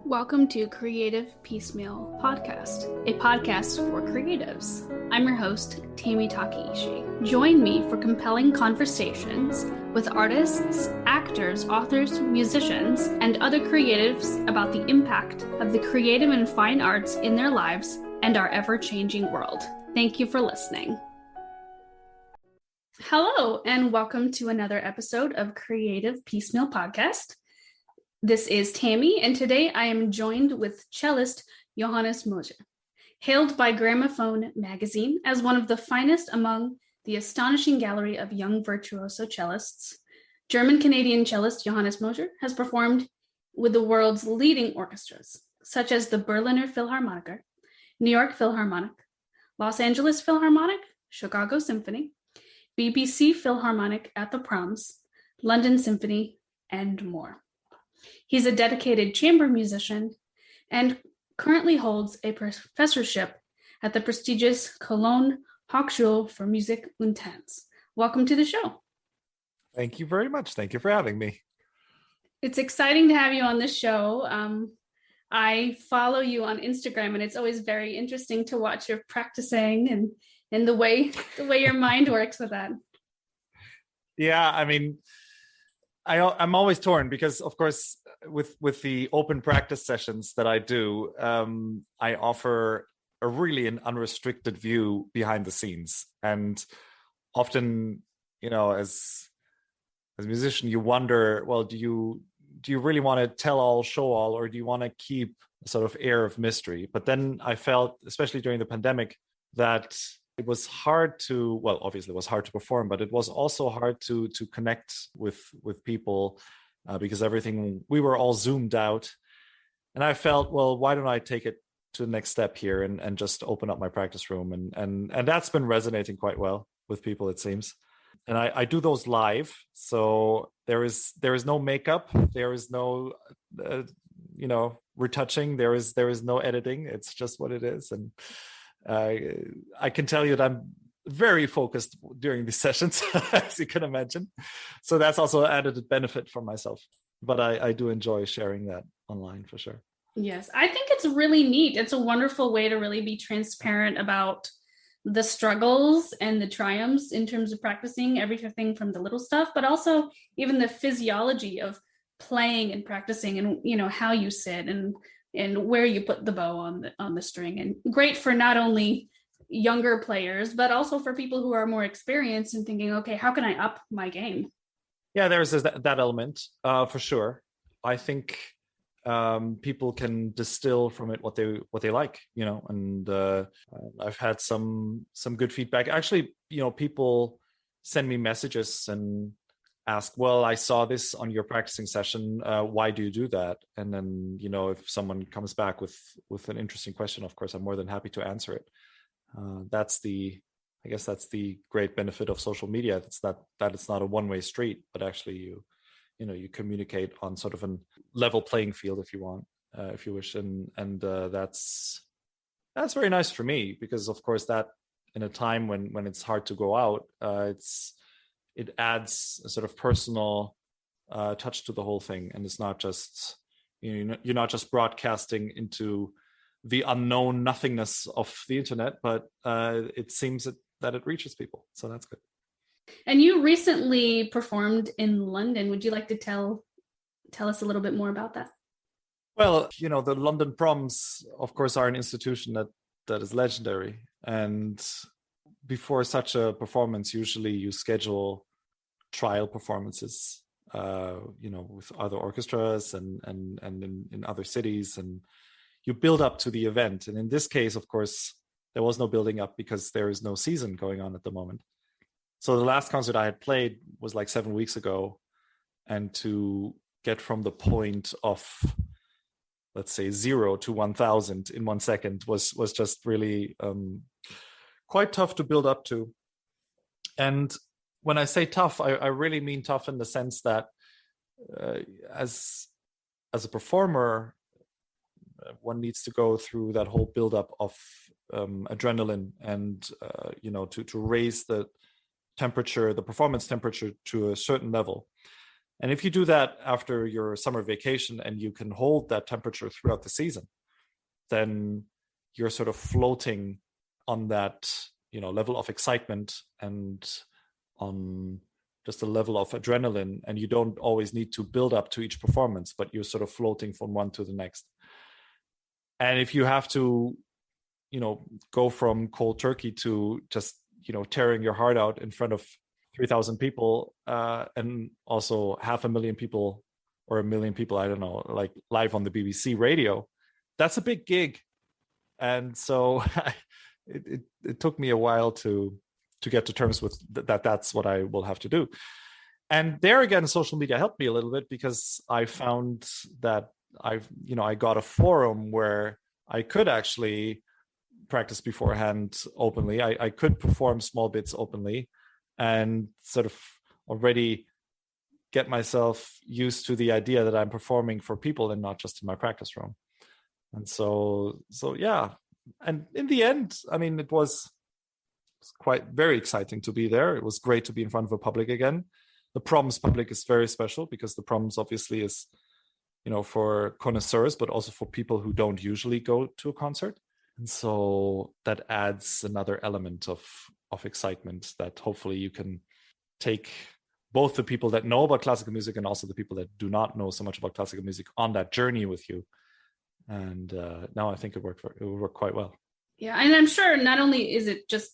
Welcome to Creative Peacemeal Podcast, a podcast for creatives. I'm your host, Tammy Takeishi. Join me for compelling conversations with artists, actors, authors, musicians, and other creatives about the impact of the creative and fine arts in their lives and our ever-changing world. Thank you for listening. Hello, and welcome to another episode of Creative Peacemeal Podcast. This is Tammy, and today I am joined with cellist Johannes Moser, hailed by Gramophone magazine as one of the finest among the astonishing gallery of young virtuoso cellists. German-Canadian cellist Johannes Moser has performed with the world's leading orchestras, such as the Berliner Philharmoniker, New York Philharmonic, Los Angeles Philharmonic, Chicago Symphony, BBC Philharmonic at the Proms, London Symphony, and more. He's a dedicated chamber musician and currently holds a professorship at the prestigious Cologne Hochschule für Musik und Tanz. Welcome to the show. Thank you very much. Thank you for having me. It's exciting to have you on this show. I follow you on Instagram, and it's always very interesting to watch your practicing and the way your mind works with that. Yeah, I mean, I'm always torn because, of course, with the open practice sessions that I do, I offer an unrestricted view behind the scenes. And often, as a musician, you wonder, well, do you really want to tell all, show all, or do you want to keep a sort of air of mystery? But then I felt, especially during the pandemic, that it was hard to, well, obviously it was hard to perform, but it was also hard to connect with people because we were all zoomed out. And I felt, well, why don't I take it to the next step here and just open up my practice room? And that's been resonating quite well with people, it seems. And I do those live. So there is no makeup. There is no, retouching. There is no editing. It's just what it is. And I can tell you that I'm very focused during these sessions, as you can imagine. So that's also an added benefit for myself. But I do enjoy sharing that online for sure. Yes, I think it's really neat. It's a wonderful way to really be transparent about the struggles and the triumphs in terms of practicing everything from the little stuff, but also even the physiology of playing and practicing and, how you sit and where you put the bow on the string. And great for not only younger players, but also for people who are more experienced and thinking, okay, how can I up my game? Yeah, there's that element for sure. I think people can distill from it what they like, and I've had some good feedback. Actually, people send me messages and ask, well, I saw this on your practicing session. Why do you do that? And then, if someone comes back with an interesting question, of course, I'm more than happy to answer it. That's the great benefit of social media. It's that it's not a one-way street, but actually you communicate on sort of a level playing field, if you want, if you wish. And that's very nice for me because, of course, that in a time when it's hard to go out, it adds a sort of personal touch to the whole thing. And it's not just, you're not just broadcasting into the unknown nothingness of the internet, but it seems that it reaches people. So that's good. And you recently performed in London. Would you like to tell us a little bit more about that? Well, the London Proms, of course, are an institution that is legendary. And before such a performance, usually you schedule trial performances, with other orchestras and in other cities, and you build up to the event. And in this case, of course, there was no building up because there is no season going on at the moment. So the last concert I had played was like 7 weeks ago, and to get from the point of, let's say, 0 to 1,000 in 1 second was just really quite tough to build up to. And when I say tough, I really mean tough in the sense that as a performer, one needs to go through that whole buildup of adrenaline and to raise the performance temperature to a certain level. And if you do that after your summer vacation and you can hold that temperature throughout the season, then you're sort of floating on that, level of excitement and on just a level of adrenaline. And you don't always need to build up to each performance, but you're sort of floating from one to the next. And if you have to, go from cold turkey to just, tearing your heart out in front of 3,000 people and also 500,000 people or 1 million people, I don't know, like live on the BBC radio, that's a big gig. And so it took me a while to get to terms with that. That's what I will have to do. And there again, social media helped me a little bit because I found that I got a forum where I could actually practice beforehand openly. I could perform small bits openly and sort of already get myself used to the idea that I'm performing for people and not just in my practice room. And so yeah. And in the end, I mean, it was very exciting to be there. It was great to be in front of a public again. The Proms public is very special because the Proms obviously is, for connoisseurs, but also for people who don't usually go to a concert. And so that adds another element of excitement that hopefully you can take both the people that know about classical music and also the people that do not know so much about classical music on that journey with you. And now I think it will work quite well. Yeah, and I'm sure not only is it just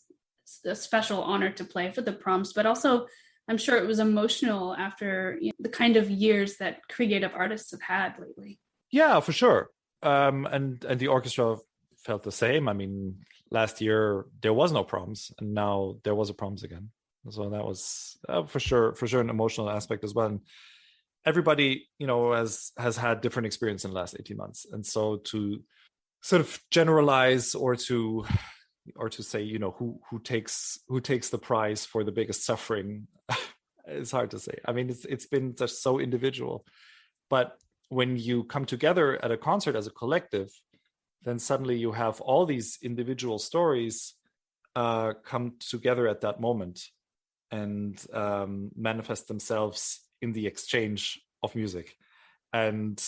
a special honor to play for the Proms, but also I'm sure it was emotional after the kind of years that creative artists have had lately. Yeah, for sure. And the orchestra felt the same. I mean, last year there was no Proms, and now there was a Proms again. So that was for sure an emotional aspect as well. And everybody, has had different experience in the last 18 months. And so to sort of generalize or to say, who takes the prize for the biggest suffering, it's hard to say. I mean, it's been just so individual. But when you come together at a concert as a collective, then suddenly you have all these individual stories come together at that moment and manifest themselves in the exchange of music. And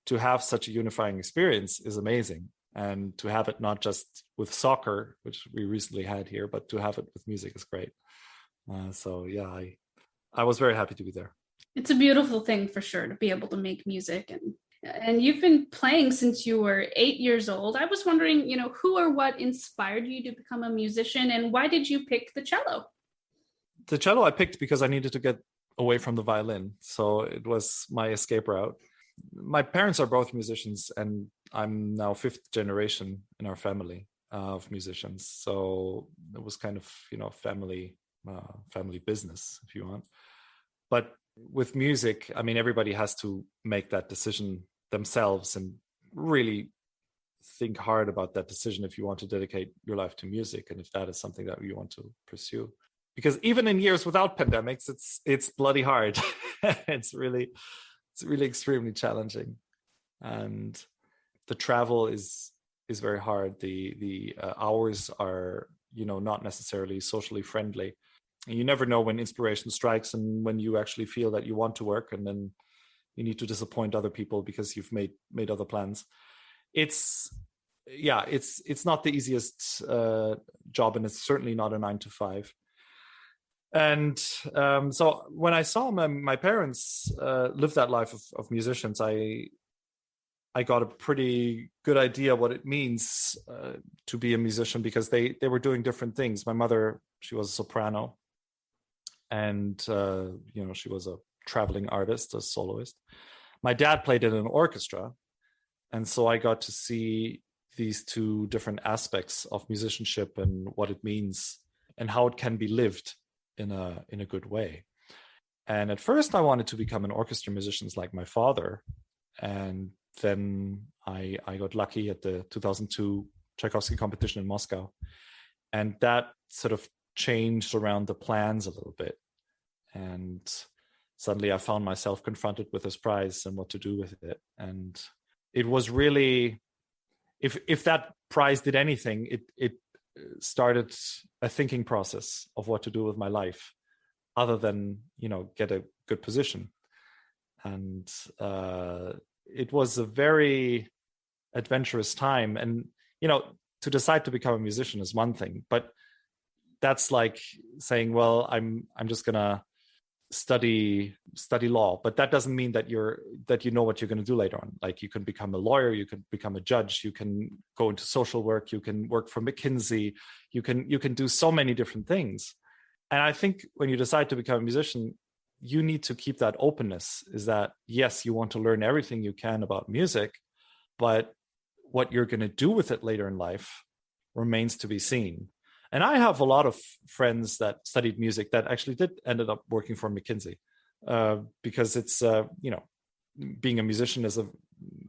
to have such a unifying experience is amazing. And to have it not just with soccer, which we recently had here, but to have it with music is great. So yeah, I was very happy to be there. It's a beautiful thing for sure to be able to make music. And you've been playing since you were 8 years old. I was wondering, who or what inspired you to become a musician, and why did you pick the cello? The cello I picked because I needed to get away from the violin. So it was my escape route. My parents are both musicians, and I'm now 5th generation in our family of musicians. So it was kind of, family business, if you want. But with music, I mean, everybody has to make that decision themselves and really think hard about that decision if you want to dedicate your life to music and if that is something that you want to pursue. Because even in years without pandemics, it's bloody hard. It's really extremely challenging, and the travel is very hard. The hours are not necessarily socially friendly, and you never know when inspiration strikes and when you actually feel that you want to work, and then you need to disappoint other people because you've made other plans. It's not the easiest job, and it's certainly not a 9-to-5. And so when I saw my parents live that life of musicians, I got a pretty good idea what it means to be a musician, because they were doing different things. My mother, she was a soprano, and she was a traveling artist, a soloist. My dad played in an orchestra, and so I got to see these two different aspects of musicianship and what it means and how it can be lived in a good way. And at first I wanted to become an orchestra musician like my father, and then I got lucky at the 2002 Tchaikovsky competition in Moscow, and that sort of changed around the plans a little bit, and suddenly I found myself confronted with this prize and what to do with it. And it was really, if that prize did anything, it started a thinking process of what to do with my life other than get a good position. And it was a very adventurous time. And, to decide to become a musician is one thing, but that's like saying, well, I'm just gonna study law, but that doesn't mean that you know what you're going to do later on. Like, you can become a lawyer, you can become a judge, you can go into social work, you can work for McKinsey, you can do so many different things. And I think when you decide to become a musician, you need to keep that openness, is that yes, you want to learn everything you can about music, but what you're going to do with it later in life remains to be seen. And I have a lot of friends that studied music that actually ended up working for McKinsey, because it's, being a musician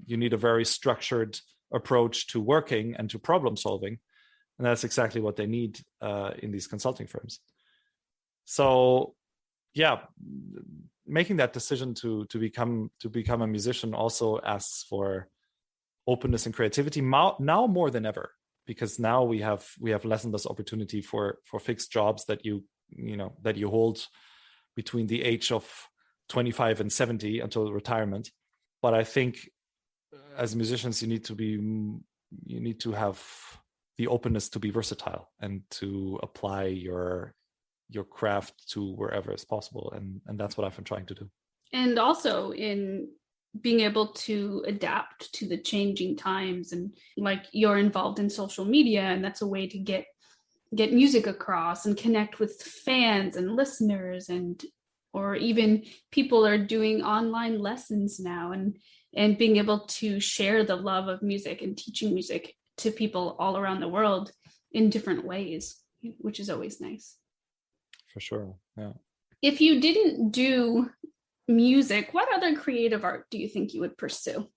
you need a very structured approach to working and to problem solving. And that's exactly what they need in these consulting firms. So, yeah, making that decision to become a musician also asks for openness and creativity now more than ever. Because now we have less and less opportunity for fixed jobs that you hold between the age of 25 and 70 until retirement. But I think as musicians, you need to have the openness to be versatile and to apply your craft to wherever is possible, and that's what I've been trying to do. And also in being able to adapt to the changing times, and like you're involved in social media, and that's a way to get music across and connect with fans and listeners, or even people are doing online lessons now, and being able to share the love of music and teaching music to people all around the world in different ways, which is always nice. For sure, yeah. If you didn't do music, what other creative art do you think you would pursue?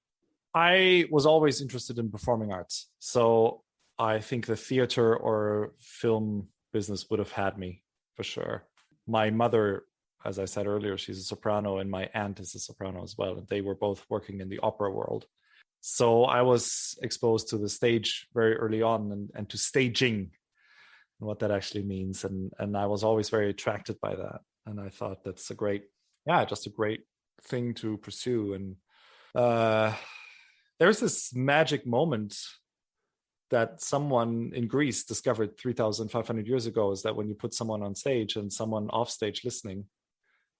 I was always interested in performing arts. So I think the theater or film business would have had me for sure. My mother, as I said earlier, she's a soprano, and my aunt is a soprano as well. And they were both working in the opera world. So I was exposed to the stage very early on, and to staging and what that actually means. And I was always very attracted by that. And I thought that's just a great thing to pursue. And there's this magic moment that someone in Greece discovered 3,500 years ago, is that when you put someone on stage and someone off stage listening,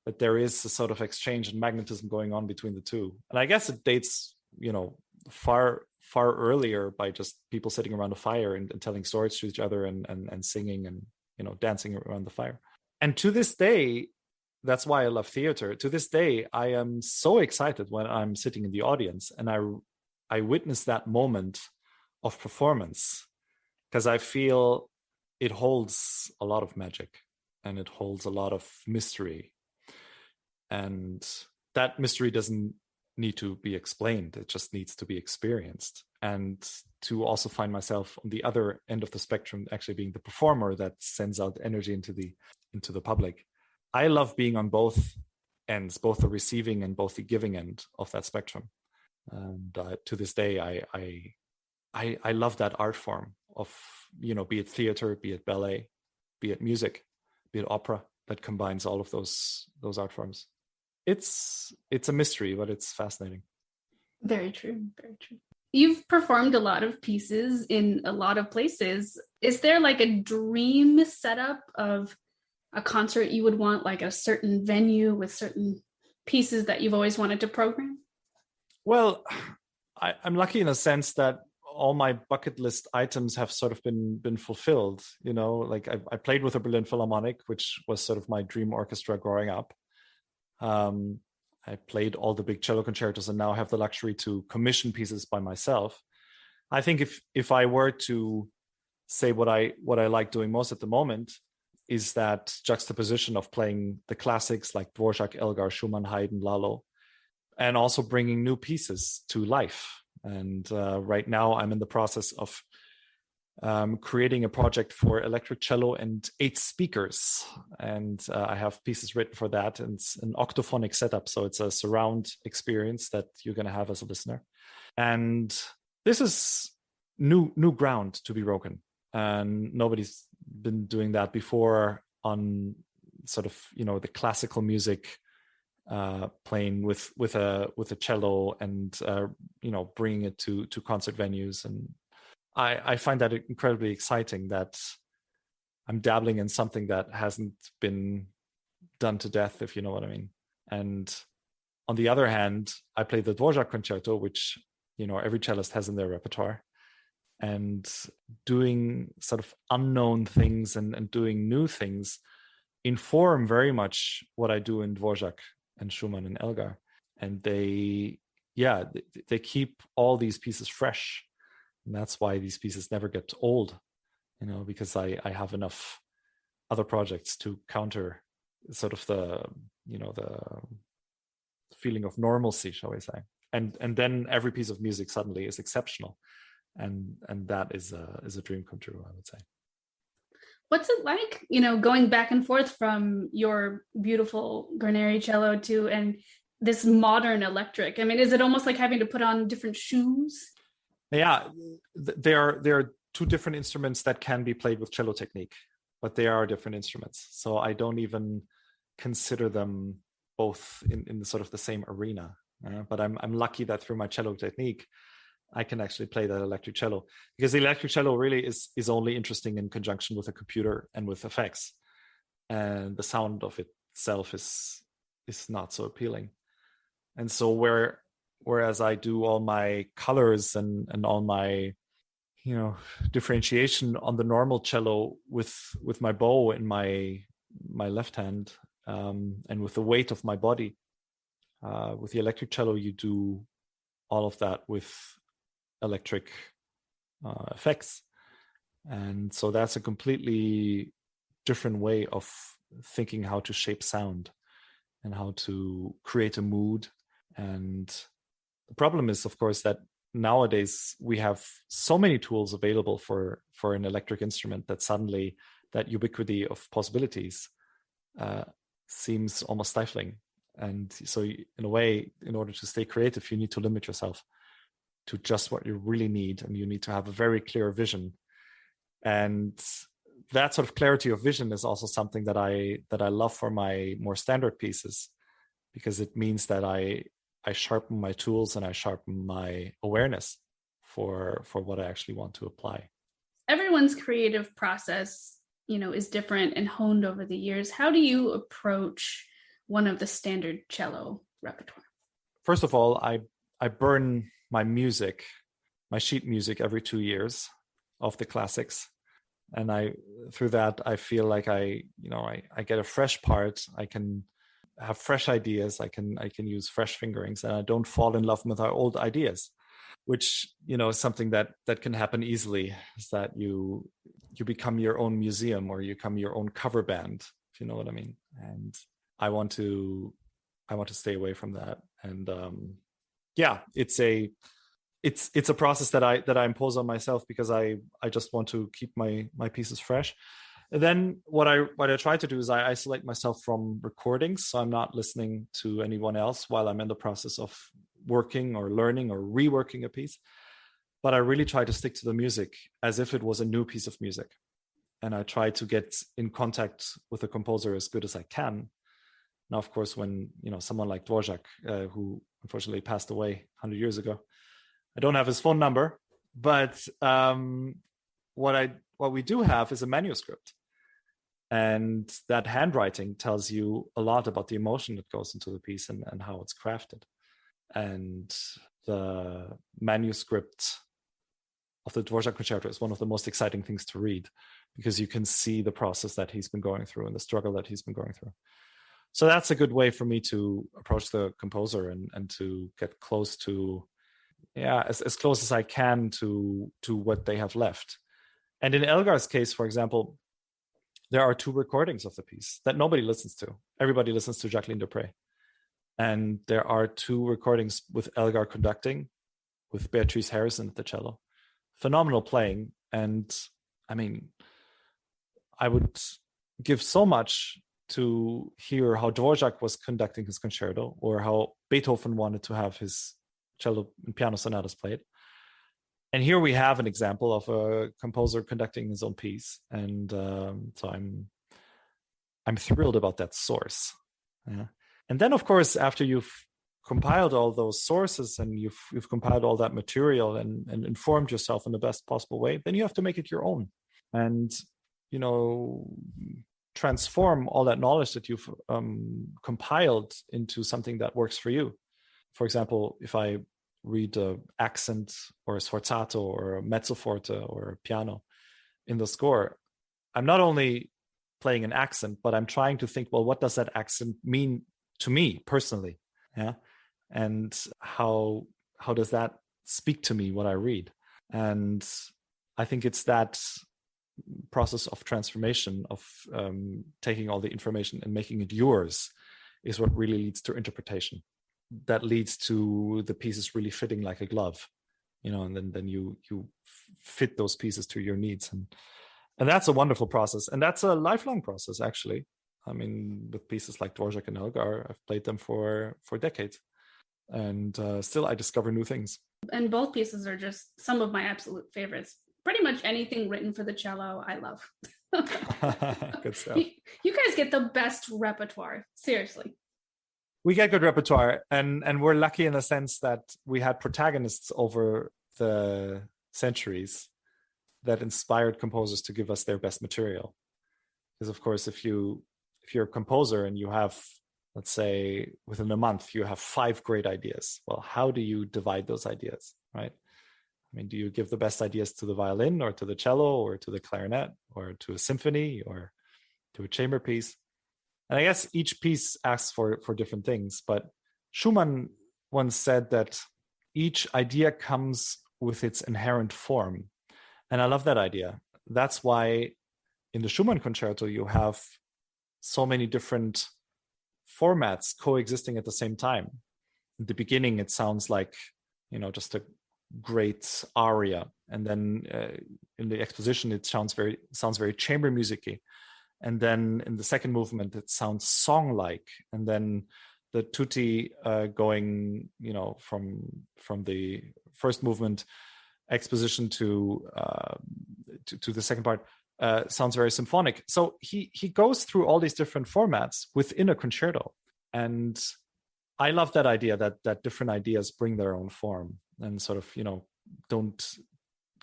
that there is a sort of exchange and magnetism going on between the two. And I guess it dates, far earlier, by just people sitting around a fire and telling stories to each other and singing and, dancing around the fire. And to this day, that's why I love theater. To this day, I am so excited when I'm sitting in the audience and I witness that moment of performance, because I feel it holds a lot of magic and it holds a lot of mystery. And that mystery doesn't need to be explained. It just needs to be experienced. And to also find myself on the other end of the spectrum, actually being the performer that sends out energy into the public. I love being on both ends, both the receiving and both the giving end of that spectrum. And to this day, I love that art form of, be it theater, be it ballet, be it music, be it opera, that combines all of those art forms. It's a mystery, but it's fascinating. Very true, very true. You've performed a lot of pieces in a lot of places. Is there like a dream setup of a concert you would want, like a certain venue with certain pieces that you've always wanted to program? Well, I'm lucky in a sense that all my bucket list items have sort of been fulfilled. Like I played with the Berlin Philharmonic, which was sort of my dream orchestra growing up. I played all the big cello concertos and now have the luxury to commission pieces by myself. I think if I were to say what I like doing most at the moment, is that juxtaposition of playing the classics like Dvorak, Elgar, Schumann, Haydn, Lalo, and also bringing new pieces to life. And right now I'm in the process of creating a project for electric cello and 8 speakers. And I have pieces written for that. And it's an octophonic setup. So it's a surround experience that you're going to have as a listener. And this is new ground to be broken. And nobody's been doing that before on sort of, the classical music playing with a cello and bringing it to concert venues. And I find that incredibly exciting, that I'm dabbling in something that hasn't been done to death, if you know what I mean. And on the other hand, I play the Dvorak concerto, which every cellist has in their repertoire, and doing sort of unknown things and doing new things inform very much what I do in Dvorak and Schumann and Elgar. And they keep all these pieces fresh. And that's why these pieces never get old, because I have enough other projects to counter sort of the feeling of normalcy, shall we say. And then every piece of music suddenly is exceptional. And that is a dream come true, I would say. What's it like, going back and forth from your beautiful Guarneri cello and this modern electric? I mean, is it almost like having to put on different shoes? Yeah, there are two different instruments that can be played with cello technique, but they are different instruments. So I don't even consider them both in sort of the same arena. But I'm lucky that through my cello technique, I can actually play that electric cello, because the electric cello really is only interesting in conjunction with a computer and with effects, and the sound of itself is not so appealing. And so whereas I do all my colors and all my differentiation on the normal cello with my bow in my left hand, and with the weight of my body, with the electric cello you do all of that with electric effects. And so that's a completely different way of thinking how to shape sound and how to create a mood. And the problem is, of course, that nowadays we have so many tools available for an electric instrument that suddenly that ubiquity of possibilities seems almost stifling. And so in a way, in order to stay creative, you need to limit yourself to just what you really need, and you need to have a very clear vision. And that sort of clarity of vision is also something that I love for my more standard pieces, because it means that I sharpen my tools and I sharpen my awareness for what I actually want to apply. Everyone's creative process, is different and honed over the years. How do you approach one of the standard cello repertoire? First of all, I burn my sheet music every 2 years of the classics. And through that, I feel like I get a fresh part. I can have fresh ideas. I can use fresh fingerings, and I don't fall in love with our old ideas, which, is something that can happen easily, is that you become your own museum, or you become your own cover band, if you know what I mean. And I want to stay away from that. And it's a process that I impose on myself, because I just want to keep my pieces fresh. And then what I try to do is I isolate myself from recordings, so I'm not listening to anyone else while I'm in the process of working or learning or reworking a piece. But I really try to stick to the music as if it was a new piece of music, and I try to get in contact with the composer as good as I can. Now, of course, when someone like Dvorak, who unfortunately passed away 100 years ago, I don't have his phone number, but what we do have is a manuscript, and that handwriting tells you a lot about the emotion that goes into the piece and how it's crafted. And the manuscript of the Dvorak concerto is one of the most exciting things to read, because you can see the process that he's been going through and the struggle that he's been going through. So that's a good way for me to approach the composer and to get close to, as close as I can to what they have left. And in Elgar's case, for example, there are 2 recordings of the piece that nobody listens to. Everybody listens to Jacqueline Dupre. And there are 2 recordings with Elgar conducting, with Beatrice Harrison at the cello. Phenomenal playing. And I mean, I would give so much to hear how Dvorak was conducting his concerto, or how Beethoven wanted to have his cello and piano sonatas played. And here we have an example of a composer conducting his own piece. And so I'm thrilled about that source. Yeah. And then, of course, after you've compiled all those sources and you've compiled all that material and informed yourself in the best possible way, then you have to make it your own and, transform all that knowledge that you've compiled into something that works for you. For example, if I read an accent or a sforzato or a mezzo forte or a piano in the score, I'm not only playing an accent, but I'm trying to think, well, what does that accent mean to me personally? Yeah. And how does that speak to me, what I read? And I think it's that process of transformation, of taking all the information and making it yours, is what really leads to interpretation. That leads to the pieces really fitting like a glove, and then you fit those pieces to your needs. And that's a wonderful process. And that's a lifelong process, actually. I mean, with pieces like Dvorak and Elgar, I've played them for decades. And still I discover new things. And both pieces are just some of my absolute favorites. Pretty much anything written for the cello, I love. Good stuff. You guys get the best repertoire, seriously. We get good repertoire, and we're lucky in the sense that we had protagonists over the centuries that inspired composers to give us their best material. Because of course, if you're a composer and you have, let's say, within a month, you have 5 great ideas. Well, how do you divide those ideas, right? I mean, do you give the best ideas to the violin or to the cello or to the clarinet or to a symphony or to a chamber piece? And I guess each piece asks for different things. But Schumann once said that each idea comes with its inherent form. And I love that idea. That's why in the Schumann concerto, you have so many different formats coexisting at the same time. In the beginning, it sounds like, just a great aria. And then in the exposition, it sounds very chamber music-y. And then in the second movement, it sounds song-like. And then the tutti going, from the first movement exposition to the second part sounds very symphonic. So he goes through all these different formats within a concerto. And I love that idea that different ideas bring their own form and sort of,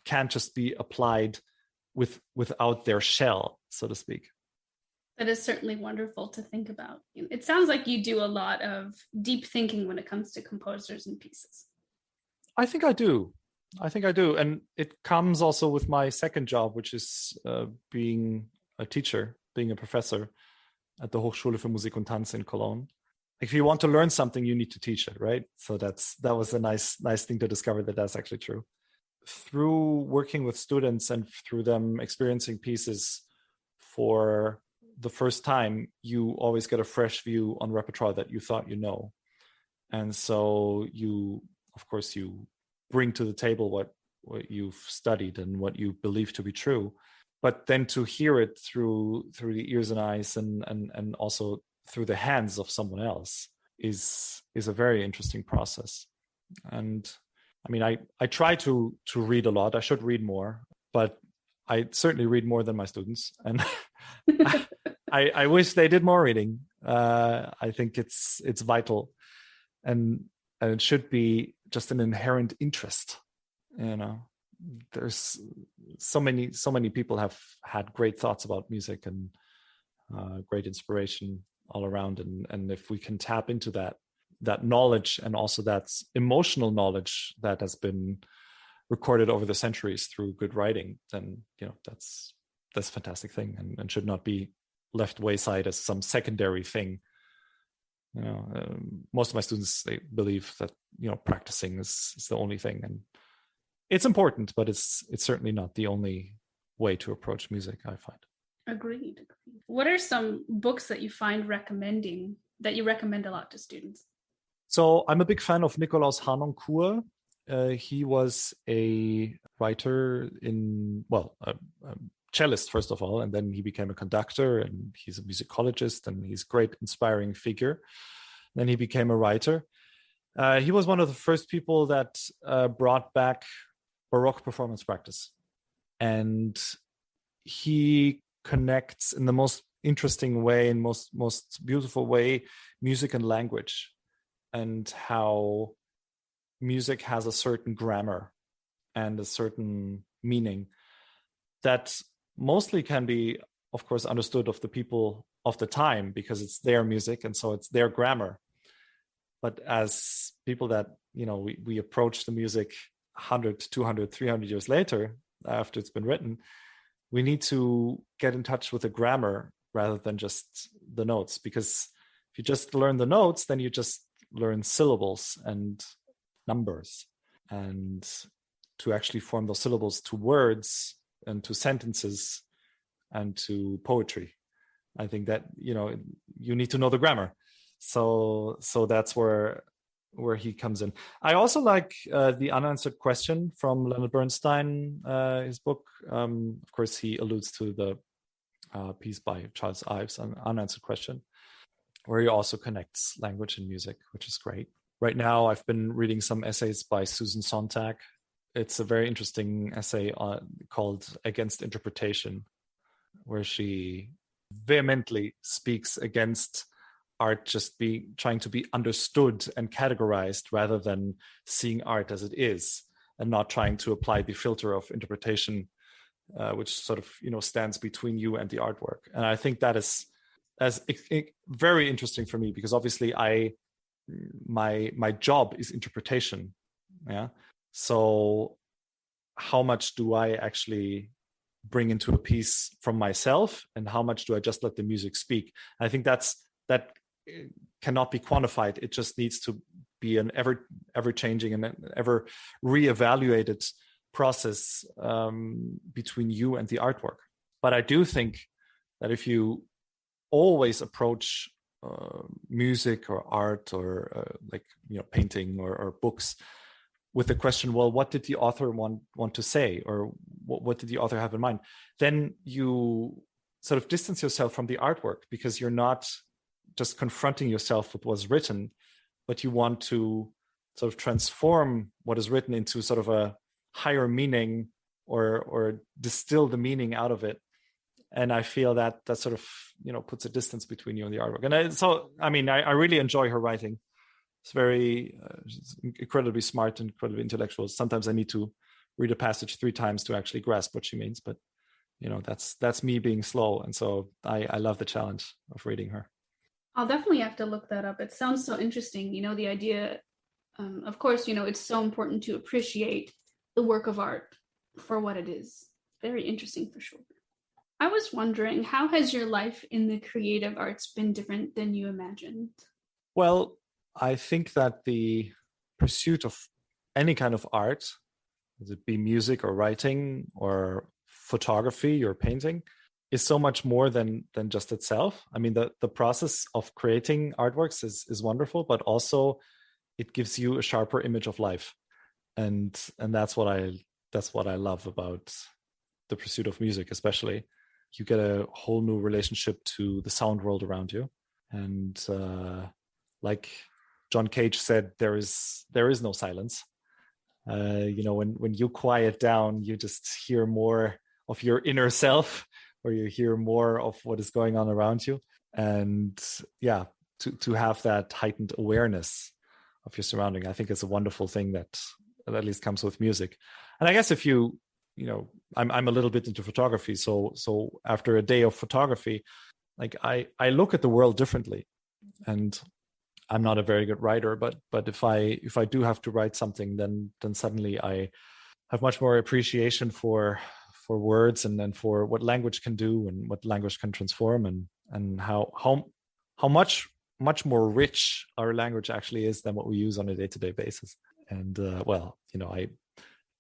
can't just be applied without their shell, so to speak. That is certainly wonderful to think about. It sounds like you do a lot of deep thinking when it comes to composers and pieces. I think I do. And it comes also with my second job, which is being a teacher, being a professor at the Hochschule für Musik und Tanz in Cologne. If you want to learn something, you need to teach it, right? So that was a nice thing to discover that that's actually true. Through working with students and through them experiencing pieces for the first time, you always get a fresh view on repertoire that you thought you know. And so you bring to the table what you've studied and what you believe to be true. But then to hear it through the ears and eyes and also through the hands of someone else is a very interesting process. And I mean, I try to read a lot. I should read more, but I certainly read more than my students. And I wish they did more reading. I think it's vital, and it should be just an inherent interest. There's so many people have had great thoughts about music and great inspiration all around. And if we can tap into that knowledge and also that emotional knowledge that has been recorded over the centuries through good writing, then that's a fantastic thing and should not be left wayside as some secondary thing. Most of my students, they believe that practicing is the only thing, and it's important, but it's certainly not the only way to approach music, I find. Agreed. What are some books that you recommend a lot to students? So I'm a big fan of Nikolaus Harnoncourt. He was a writer a cellist, first of all, and then he became a conductor, and he's a musicologist, and he's a great, inspiring figure. Then he became a writer. He was one of the first people that brought back Baroque performance practice. And he connects in the most interesting way and most beautiful way music and language, and how music has a certain grammar and a certain meaning that mostly can be, of course, understood of the people of the time because it's their music and so it's their grammar. But as people that, we approach the music 100, 200, 300 years later, after it's been written, we need to get in touch with the grammar rather than just the notes. Because if you just learn the notes, then you just learn syllables and numbers. And to actually form those syllables to words and to sentences and to poetry, I think that, you need to know the grammar. So that's where he comes in. I also like The Unanswered Question from Leonard Bernstein, his book. Of course, he alludes to the piece by Charles Ives, An Unanswered Question, where he also connects language and music, which is great. Right now, I've been reading some essays by Susan Sontag. It's a very interesting essay called Against Interpretation, where she vehemently speaks against art just trying to be understood and categorized rather than seeing art as it is and not trying to apply the filter of interpretation, which sort of, stands between you and the artwork. And I think that is very interesting for me because obviously my job is interpretation. Yeah. So how much do I actually bring into a piece from myself and how much do I just let the music speak? I think that cannot be quantified. It just needs to be an ever changing and ever reevaluated process between you and the artwork. But I do think that if you always approach music or art or painting or books with the question, well, what did the author want to say, or what did the author have in mind, then you sort of distance yourself from the artwork because you're not just confronting yourself with what's written, but you want to sort of transform what is written into sort of a higher meaning or distill the meaning out of it. And I feel that sort of, puts a distance between you and the artwork. And I really enjoy her writing. It's very she's incredibly smart and incredibly intellectual. Sometimes I need to read a passage 3 times to actually grasp what she means. But, that's me being slow. And so I love the challenge of reading her. I'll definitely have to look that up. It sounds so interesting. The idea, of course, it's so important to appreciate the work of art for what it is. Very interesting for sure. I was wondering, how has your life in the creative arts been different than you imagined? Well, I think that the pursuit of any kind of art, whether it be music or writing or photography or painting, is so much more than just itself. I mean, the process of creating artworks is wonderful, but also it gives you a sharper image of life, and that's what I love about the pursuit of music. Especially, you get a whole new relationship to the sound world around you, and like John Cage said, there is no silence. When you quiet down, you just hear more of your inner self, or you hear more of what is going on around you. And to have that heightened awareness of your surrounding, I think it's a wonderful thing that at least comes with music. And I guess if I'm a little bit into photography. So after a day of photography, like I look at the world differently. And I'm not a very good writer, but if I do have to write something, then suddenly I have much more appreciation for words and for what language can do and what language can transform and how much more rich our language actually is than what we use on a day-to-day basis. And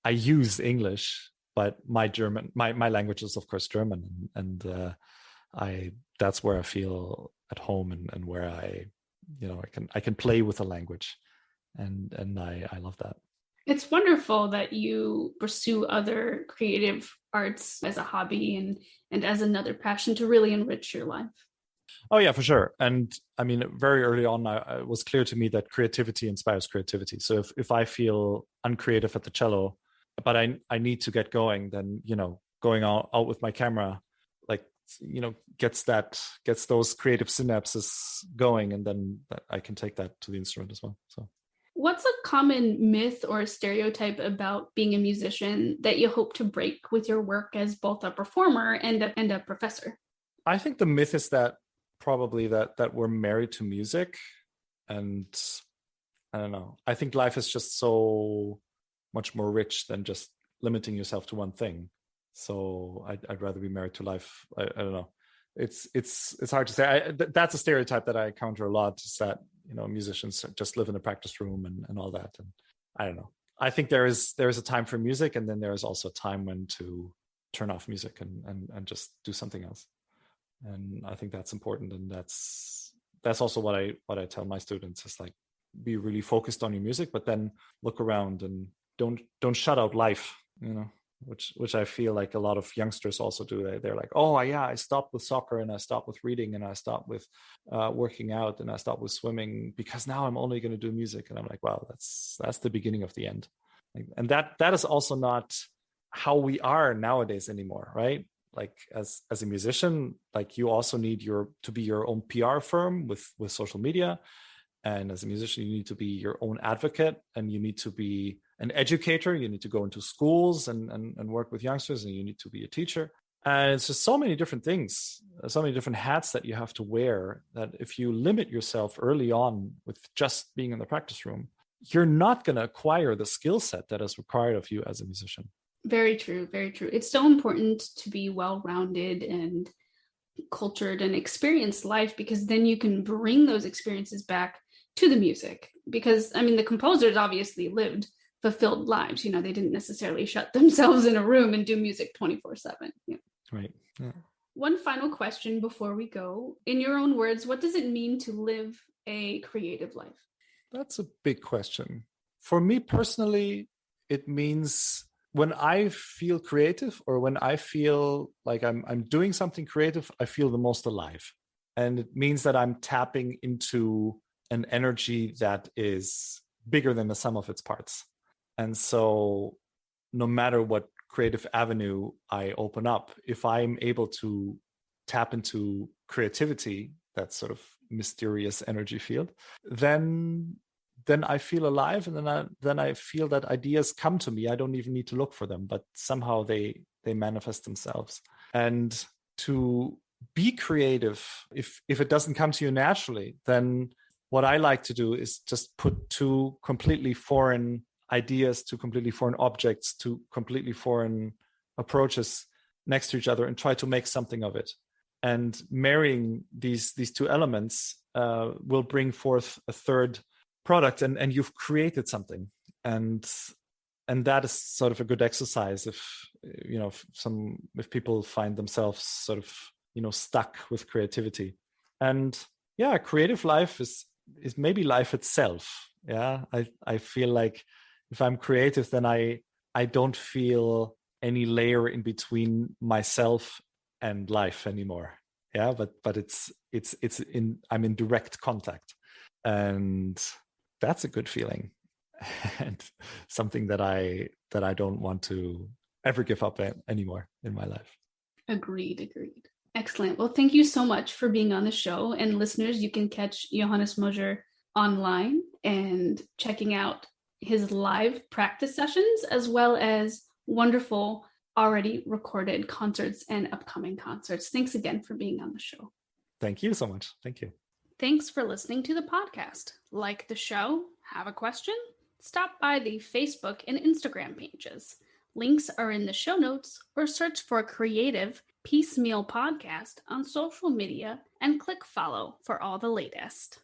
I use English, but my language is of course German, and that's where I feel at home and where I can play with the language, and I love that. It's wonderful that you pursue other creative arts as a hobby and as another passion to really enrich your life. Oh yeah, for sure. And I mean, very early on, it was clear to me that creativity inspires creativity. So if I feel uncreative at the cello, but I need to get going, then going out with my camera, like gets those creative synapses going, and then I can take that to the instrument as well. So what's a common myth or stereotype about being a musician that you hope to break with your work as both a performer and a professor? I think the myth is that probably that we're married to music, and I don't know. I think life is just so much more rich than just limiting yourself to one thing. So I'd rather be married to life. I don't know. It's hard to say. That's a stereotype that I encounter a lot, is that musicians just live in a practice room and all that. And I don't know. I think there is a time for music, and then there is also a time when to turn off music and just do something else. And I think that's important, and that's also what I tell my students is like, be really focused on your music, but then look around and don't shut out life, which I feel like a lot of youngsters also do. They're like, oh yeah, I stopped with soccer, and I stopped with reading, and I stopped with working out, and I stopped with swimming because now I'm only going to do music. And I'm like, wow, that's the beginning of the end. And that is also not how we are nowadays anymore, right? Like as a musician, like you also need to be your own PR firm with social media. And as a musician, you need to be your own advocate, and you need to be an educator. You need to go into schools and work with youngsters, and you need to be a teacher. And it's just so many different things, so many different hats that you have to wear, that if you limit yourself early on with just being in the practice room, you're not going to acquire the skill set that is required of you as a musician. Very true. Very true. It's so important to be well-rounded and cultured and experience life, because then you can bring those experiences back to the music. Because the composers obviously lived fulfilled lives. They didn't necessarily shut themselves in a room and do music 24/7. Right. Yeah. One final question before we go. In your own words, what does it mean to live a creative life? That's a big question. For me personally, it means when I feel creative, or when I feel like I'm doing something creative, I feel the most alive. And it means that I'm tapping into an energy that is bigger than the sum of its parts. And so no matter what creative avenue I open up, if I'm able to tap into creativity, that sort of mysterious energy field, then I feel alive, and then I feel that ideas come to me. I don't even need to look for them, but somehow they manifest themselves. And to be creative, if it doesn't come to you naturally, then what I like to do is just put two completely foreign ideas, two completely foreign objects, two completely foreign approaches next to each other and try to make something of it. And marrying these two elements will bring forth a third product, and you've created something. And that is sort of a good exercise if people find themselves sort of stuck with creativity. And yeah, creative life is maybe life itself. Yeah, I feel like if I'm creative, then I don't feel any layer in between myself and life anymore. Yeah, but I'm in direct contact, and that's a good feeling, and something that I don't want to ever give up anymore in my life. Agreed. Excellent. Well, thank you so much for being on the show. And listeners, you can catch Johannes Moser online and checking out his live practice sessions, as well as wonderful already recorded concerts and upcoming concerts. Thanks again for being on the show. Thank you so much. Thank you. Thanks for listening to the podcast. Like the show? Have a question? Stop by the Facebook and Instagram pages. Links are in the show notes, or search for Creative Peacemeal Podcast on social media and click follow for all the latest.